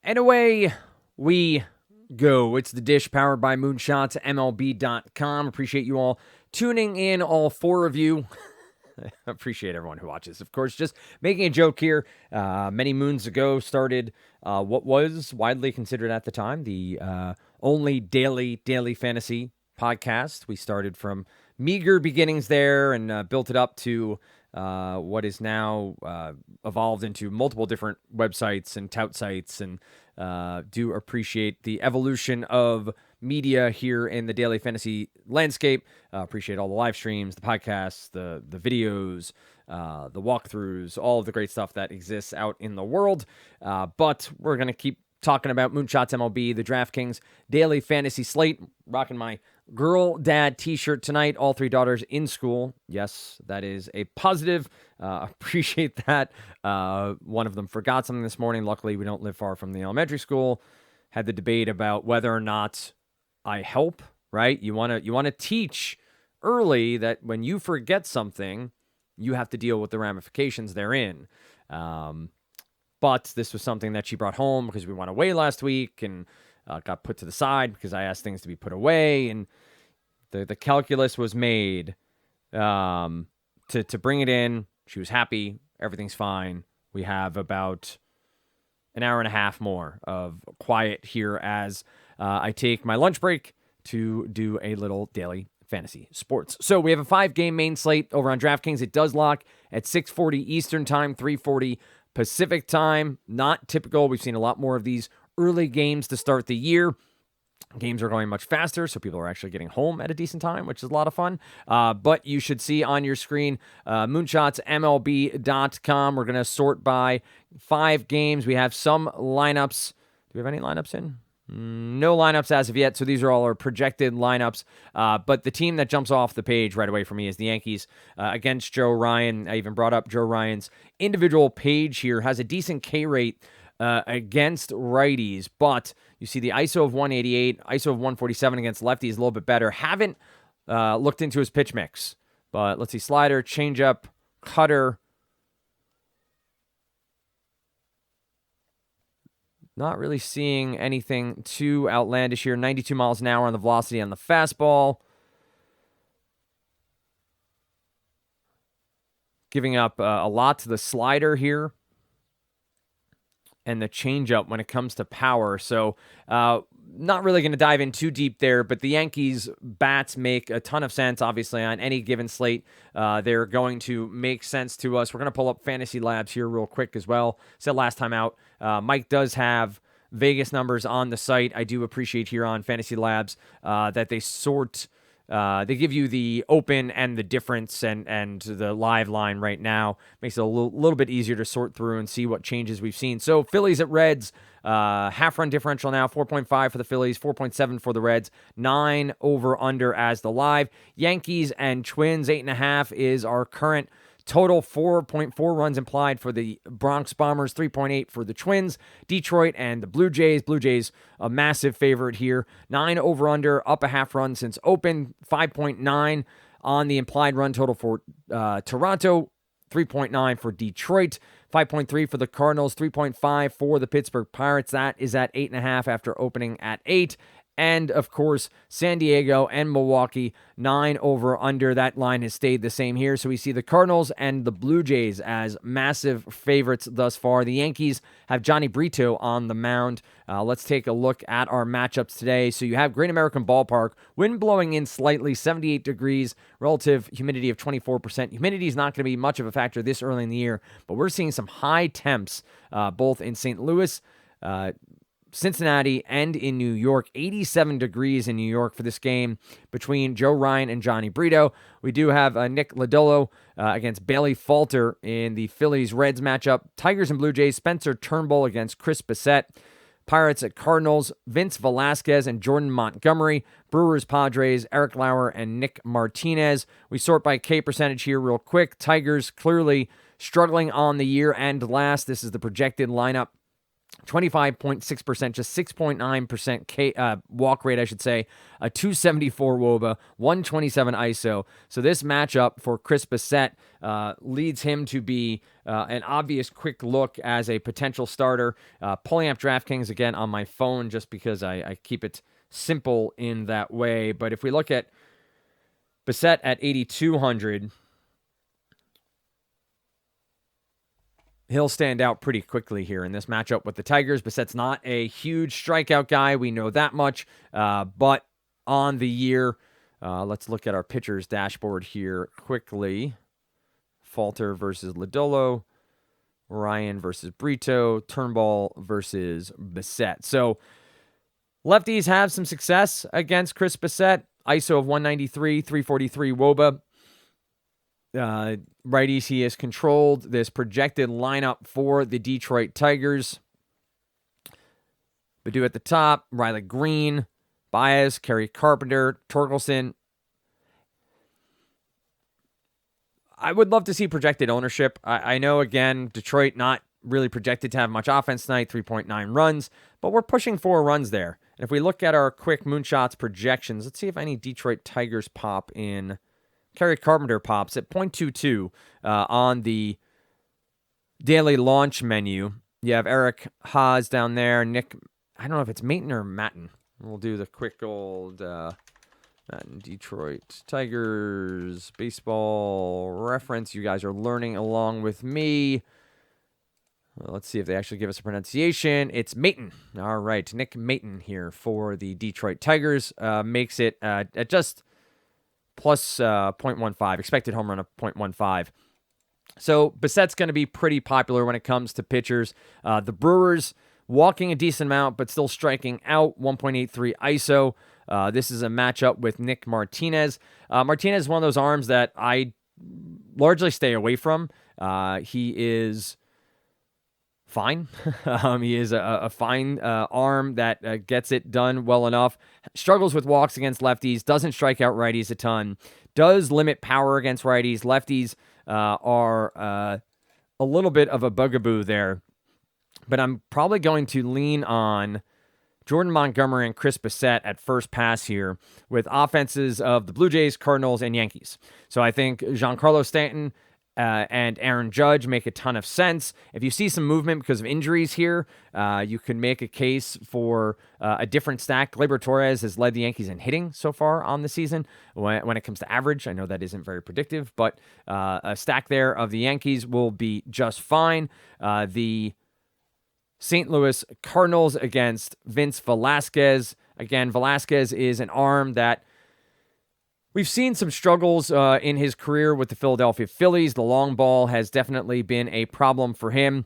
And away we go. It's the dish powered by Moonshots, MLB.com. Appreciate you all tuning in, all four of you. I appreciate everyone who watches. Of course, just making a joke here. Many moons ago started what was widely considered at the time the only daily fantasy podcast. We started from meager beginnings there and built it up to what is now evolved into multiple different websites and tout sites, and do appreciate the evolution of media here in the daily fantasy landscape. Appreciate all the live streams, the podcasts, the videos, the walkthroughs, all of the great stuff that exists out in the world. But we're going to keep talking about Moonshots MLB, the DraftKings daily fantasy slate. Rocking my girl dad t-shirt tonight. All three daughters in school. Yes, that is a positive. Appreciate that. One of them forgot something this morning. Luckily, we don't live far from the elementary school. Had the debate about whether or not I help, right? You want to teach early that when you forget something, you have to deal with the ramifications therein. But this was something that she brought home because we went away last week and got put to the side because I asked things to be put away, and the calculus was made to bring it in. She was happy. Everything's fine. We have about an hour and a half more of quiet here as I take my lunch break to do a little daily fantasy sports. So we have a 5-game main slate over on DraftKings. It does lock at 6:40 Eastern time, 3:40 Pacific time. Not typical. We've seen a lot more of these early games to start the year. Games are going much faster, so people are actually getting home at a decent time, which is a lot of fun. But you should see on your screen, moonshotsmlb.com. We're going to sort by 5 games. We have some lineups. Do we have any lineups in? No lineups as of yet, so these are all our projected lineups. But the team that jumps off the page right away for me is the Yankees against Joe Ryan. I even brought up Joe Ryan's individual page here. Has a decent K rate against righties, but you see the ISO of 188, ISO of 147 against lefties, a little bit better. Haven't looked into his pitch mix, but let's see, slider, changeup, cutter. Not really seeing anything too outlandish here. 92 miles an hour on the velocity on the fastball. Giving up a lot to the slider here and the changeup when it comes to power. So not really going to dive in too deep there, but the Yankees bats make a ton of sense, obviously, on any given slate. They're going to make sense to us. We're going to pull up Fantasy Labs here real quick as well. Said last time out, Mike does have Vegas numbers on the site. I do appreciate here on Fantasy Labs that they sort... they give you the open and the difference and the live line right now. Makes it a little bit easier to sort through and see what changes we've seen. So Phillies at Reds, half-run differential now, 4.5 for the Phillies, 4.7 for the Reds, 9 over under as the live. Yankees and Twins, 8.5 is our current total. 4.4 runs implied for the Bronx Bombers, 3.8 for the Twins. Detroit and the Blue Jays. Blue Jays, a massive favorite here. 9 over under, up a half run since open. 5.9 on the implied run total for Toronto. 3.9 for Detroit. 5.3 for the Cardinals. 3.5 for the Pittsburgh Pirates. That is at 8.5 after opening at 8. And, of course, San Diego and Milwaukee, 9 over under. That line has stayed the same here. So we see the Cardinals and the Blue Jays as massive favorites thus far. The Yankees have Johnny Brito on the mound. Let's take a look at our matchups today. So you have Great American Ballpark, wind blowing in slightly, 78 degrees, relative humidity of 24%. Humidity is not going to be much of a factor this early in the year, but we're seeing some high temps both in St. Louis, Cincinnati, and in New York. 87 degrees in New York for this game between Joe Ryan and Johnny Brito. We do have Nick Lodolo against Bailey Falter in the Phillies-Reds matchup. Tigers and Blue Jays, Spencer Turnbull against Chris Bassett. Pirates at Cardinals, Vince Velasquez and Jordan Montgomery. Brewers, Padres, Eric Lauer and Nick Martinez. We sort by K percentage here real quick. Tigers clearly struggling on the year and last. This is the projected lineup 25.6%, just 6.9% walk rate, I should say, a 274 WOBA, 127 ISO. So this matchup for Chris Bassett leads him to be an obvious quick look as a potential starter. Pulling up DraftKings again on my phone just because I keep it simple in that way. But if we look at Bassett at 8,200, he'll stand out pretty quickly here in this matchup with the Tigers. Bassett's not a huge strikeout guy. We know that much. But on the year, let's look at our pitchers dashboard here quickly. Falter versus Lodolo. Ryan versus Brito. Turnbull versus Bassett. So lefties have some success against Chris Bassett. ISO of 193, 343 WOBA. Righties, he has controlled this projected lineup for the Detroit Tigers. Badu at the top, Riley Green, Baez, Kerry Carpenter, Torkelson. I would love to see projected ownership. I know, again, Detroit not really projected to have much offense tonight, 3.9 runs, but we're pushing 4 runs there. And if we look at our quick moonshots projections, let's see if any Detroit Tigers pop in. Kerry Carpenter pops at 0.22 on the daily launch menu. You have Eric Haas down there. Nick, I don't know if it's Maton or Matten. We'll do the quick old Matten Detroit Tigers baseball reference. You guys are learning along with me. Let's see if they actually give us a pronunciation. It's Maton. All right, Nick Maton here for the Detroit Tigers. Makes it at just plus 0.15, expected home run of 0.15. So Bassett's going to be pretty popular when it comes to pitchers. The Brewers walking a decent amount, but still striking out, 1.83 ISO. This is a matchup with Nick Martinez. Martinez is one of those arms that I largely stay away from. He is fine. He is a fine arm that gets it done well enough. Struggles with walks against lefties. Doesn't strike out righties a ton. Does limit power against righties. Lefties are a little bit of a bugaboo there. But I'm probably going to lean on Jordan Montgomery and Chris Bassett at first pass here with offenses of the Blue Jays, Cardinals, and Yankees. So I think Giancarlo Stanton and Aaron Judge make a ton of sense. If you see some movement because of injuries here, you can make a case for a different stack. Gleyber Torres has led the Yankees in hitting so far on the season. When it comes to average, I know that isn't very predictive, but a stack there of the Yankees will be just fine. The St. Louis Cardinals against Vince Velasquez. Again, Velasquez is an arm that we've seen some struggles in his career with the Philadelphia Phillies. The long ball has definitely been a problem for him.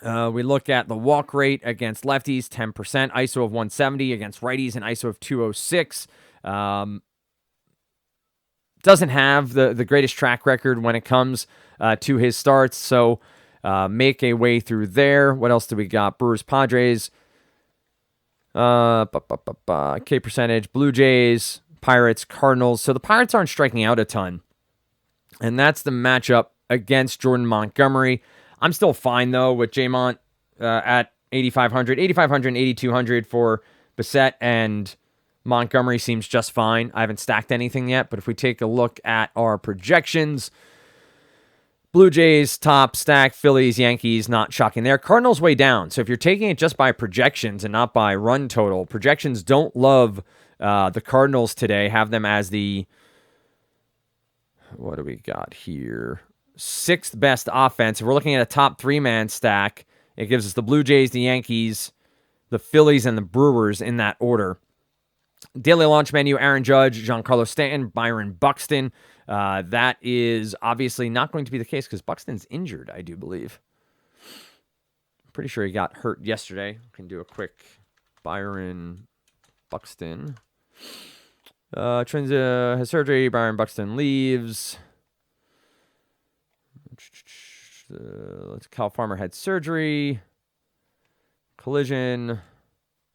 We look at the walk rate against lefties, 10%, ISO of 170, against righties, an ISO of 206. Doesn't have the greatest track record when it comes to his starts, so make a way through there. What else do we got? Brewers, Padres, K percentage, Blue Jays, Pirates, Cardinals. So the Pirates aren't striking out a ton. And that's the matchup against Jordan Montgomery. I'm still fine, though, with J-Mont at 8,500. 8,500 and 8,200 for Bassett and Montgomery seems just fine. I haven't stacked anything yet, but if we take a look at our projections, Blue Jays, top stack, Phillies, Yankees, not shocking there. Cardinals way down. So if you're taking it just by projections and not by run total, projections don't love the Cardinals today. Have them as the, what do we got here? 6th best offense. If we're looking at a top 3-man stack, it gives us the Blue Jays, the Yankees, the Phillies, and the Brewers in that order. Daily launch menu, Aaron Judge, Giancarlo Stanton, Byron Buxton. That is obviously not going to be the case because Buxton's injured, I do believe. I'm pretty sure he got hurt yesterday. Can do a quick Byron Buxton. Trinza has surgery. Byron Buxton leaves. Cal Farmer had surgery. Collision.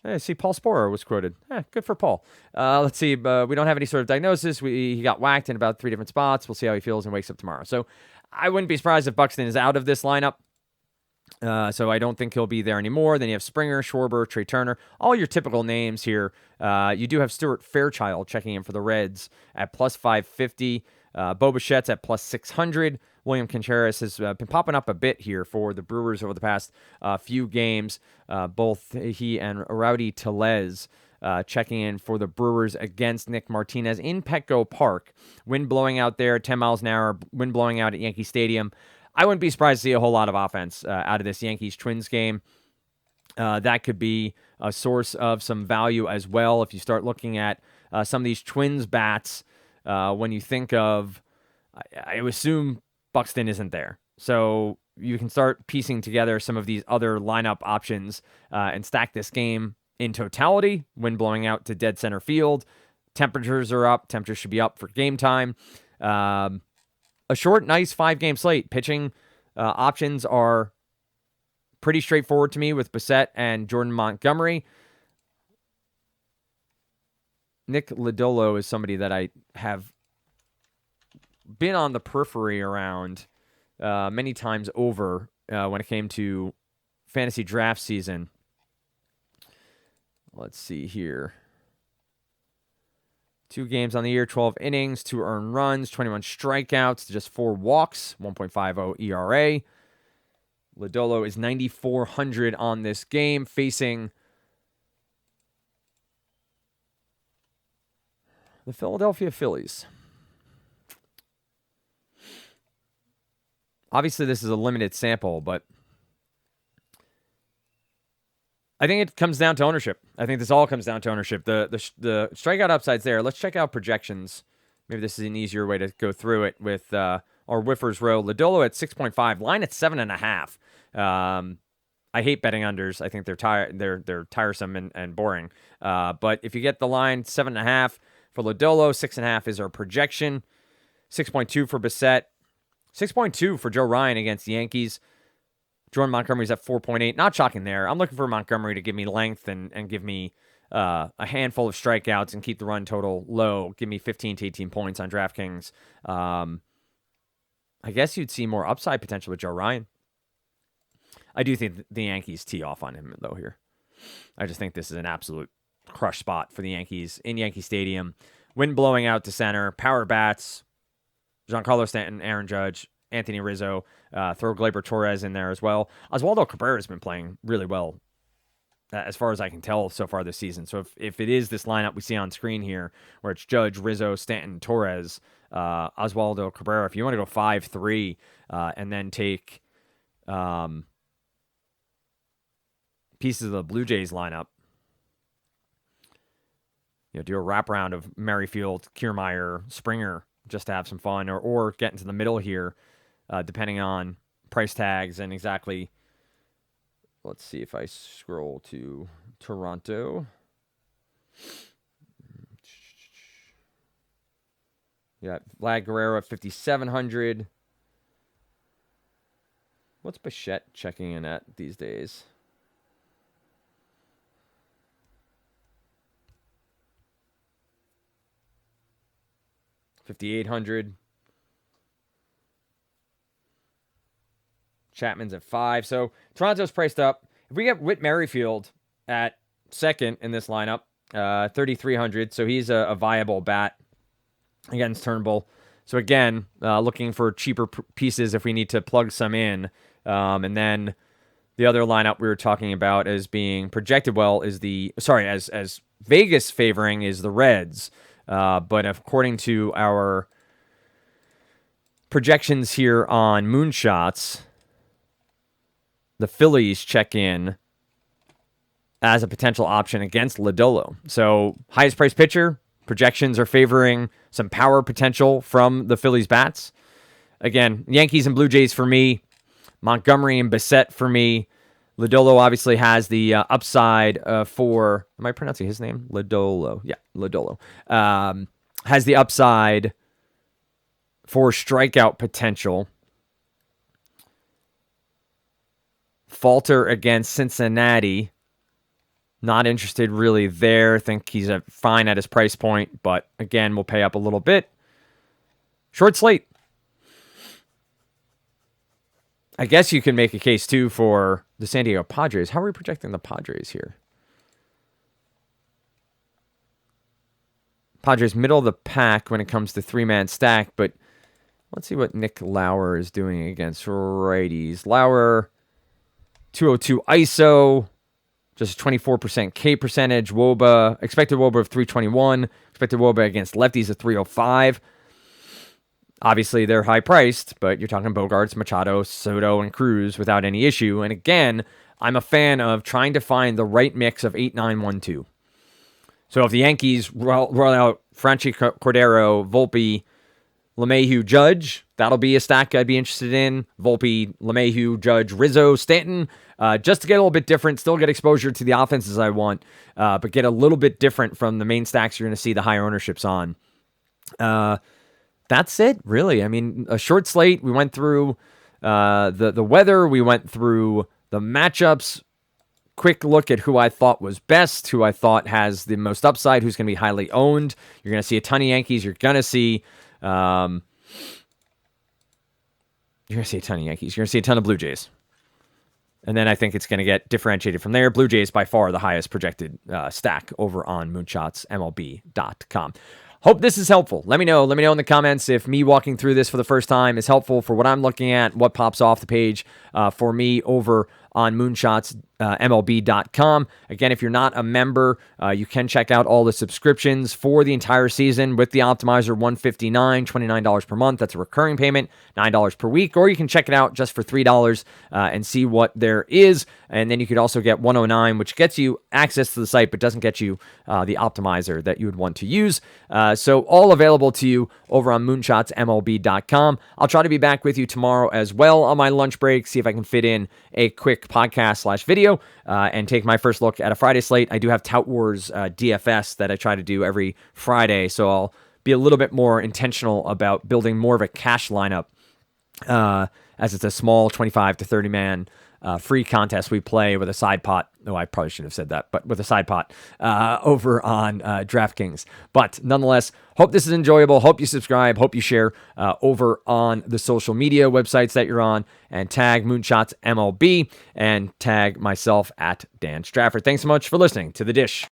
Hey, see, Paul Sporer was quoted. Good for Paul. Let's see. We don't have any sort of diagnosis. He got whacked in about 3 different spots. We'll see how he feels and wakes up tomorrow. So I wouldn't be surprised if Buxton is out of this lineup. So I don't think he'll be there anymore. Then you have Springer, Schwarber, Trey Turner, all your typical names here. You do have Stuart Fairchild checking in for the Reds at plus 550. Bo Bichette's at plus 600. William Contreras has been popping up a bit here for the Brewers over the past few games. Both he and Rowdy Tellez checking in for the Brewers against Nick Martinez in Petco Park. Wind blowing out there, 10 miles an hour, wind blowing out at Yankee Stadium. I wouldn't be surprised to see a whole lot of offense out of this Yankees-Twins game. That could be a source of some value as well if you start looking at some of these Twins bats. When you think of, I assume Buxton isn't there. So you can start piecing together some of these other lineup options and stack this game in totality. Wind blowing out to dead center field. Temperatures are up. Temperatures should be up for game time. A short, nice 5-game slate. Pitching options are pretty straightforward to me with Bissett and Jordan Montgomery. Nick Lodolo is somebody that I have been on the periphery around many times over when it came to fantasy draft season. Let's see here. 2 games on the year, 12 innings, 2 earned runs, 21 strikeouts, just 4 walks, 1.50 ERA. Lodolo is 9,400 on this game, facing the Philadelphia Phillies. Obviously, this is a limited sample, but I think it comes down to ownership. I think this all comes down to ownership. The strikeout upside's there. Let's check out projections. Maybe this is an easier way to go through it with our Whiffers Row. Lodolo at 6.5, line at 7.5. I hate betting unders. I think they're tiresome and boring. But if you get the line 7.5 for Lodolo, 6.5 is our projection. 6.2 for Bissett. 6.2 for Joe Ryan against the Yankees. Jordan Montgomery's at 4.8. Not shocking there. I'm looking for Montgomery to give me length and give me a handful of strikeouts and keep the run total low. Give me 15 to 18 points on DraftKings. I guess you'd see more upside potential with Joe Ryan. I do think the Yankees tee off on him, though, here. I just think this is an absolute crush spot for the Yankees in Yankee Stadium. Wind blowing out to center. Power bats. Giancarlo Stanton, Aaron Judge, Anthony Rizzo, throw Gleyber Torres in there as well. Oswaldo Cabrera has been playing really well, as far as I can tell so far this season. So if it is this lineup we see on screen here, where it's Judge, Rizzo, Stanton, Torres, Oswaldo Cabrera, if you want to go 5-3 and then take pieces of the Blue Jays lineup, do a wraparound of Merrifield, Kiermaier, Springer, just to have some fun, or get into the middle here, depending on price tags and exactly. Let's see if I scroll to Toronto. Yeah, Vlad Guerrero at 5,700. What's Bichette checking in at these days? $5,800. Chapman's at 5. So Toronto's priced up. If we get Whit Merrifield at second in this lineup, 3,300. So he's a viable bat against Turnbull. So again, looking for cheaper pieces if we need to plug some in. And then the other lineup we were talking about as being projected well is as Vegas favoring is the Reds. But according to our projections here on Moonshots, the Phillies check in as a potential option against Lodolo. So highest priced pitcher, projections are favoring some power potential from the Phillies bats. Again, Yankees and Blue Jays for me, Montgomery and Bissett for me. Lodolo obviously has the upside for... Am I pronouncing his name? Lodolo. Yeah, Lodolo. Has the upside for strikeout potential. Falter against Cincinnati. Not interested really there. Think he's fine at his price point, but again, we'll pay up a little bit. Short slate. I guess you can make a case, too, for the San Diego Padres. How are we projecting the Padres here? Padres middle of the pack when it comes to three-man stack, but let's see what Nick Lauer is doing against righties. Lauer, 202 ISO, just 24% K percentage. WOBA, expected WOBA of 321. Expected WOBA against lefties of 305. Obviously, they're high-priced, but you're talking Bogarts, Machado, Soto, and Cruz without any issue. And again, I'm a fan of trying to find the right mix of 8-9-1-2. So if the Yankees roll out Franchi Cordero, Volpe, LeMahieu, Judge, that'll be a stack I'd be interested in. Volpe, LeMahieu, Judge, Rizzo, Stanton, just to get a little bit different, still get exposure to the offenses I want, but get a little bit different from the main stacks you're going to see the higher ownerships on. That's it, really. I mean, a short slate. We went through the weather. We went through the matchups. Quick look at who I thought was best, who I thought has the most upside, who's going to be highly owned. You're going to see a ton of Yankees. You're going to see a ton of Yankees. You're going to see a ton of Blue Jays. And then I think it's going to get differentiated from there. Blue Jays by far the highest projected stack over on moonshotsmlb.com. Hope this is helpful. Let me know. Let me know in the comments if me walking through this for the first time is helpful for what I'm looking at, what pops off the page for me over on moonshotsmlb.com. Again, if you're not a member, you can check out all the subscriptions for the entire season with the optimizer. $159, $29 per month. That's a recurring payment, $9 per week. Or you can check it out just for $3 and see what there is. And then you could also get $109, which gets you access to the site, but doesn't get you the optimizer that you would want to use. So all available to you over on moonshotsmlb.com. I'll try to be back with you tomorrow as well on my lunch break, see if I can fit in a quick podcast/video and take my first look at a Friday slate. I do have Tout Wars DFS that I try to do every Friday, so I'll be a little bit more intentional about building more of a cash lineup as it's a small 25 to 30 man free contest we play with a side pot. Oh, I probably shouldn't have said that, but with a side pot over on DraftKings. But nonetheless, hope this is enjoyable. Hope you subscribe. Hope you share over on the social media websites that you're on, and tag Moonshots MLB and tag myself at Dan Strafford. Thanks so much for listening to The Dish.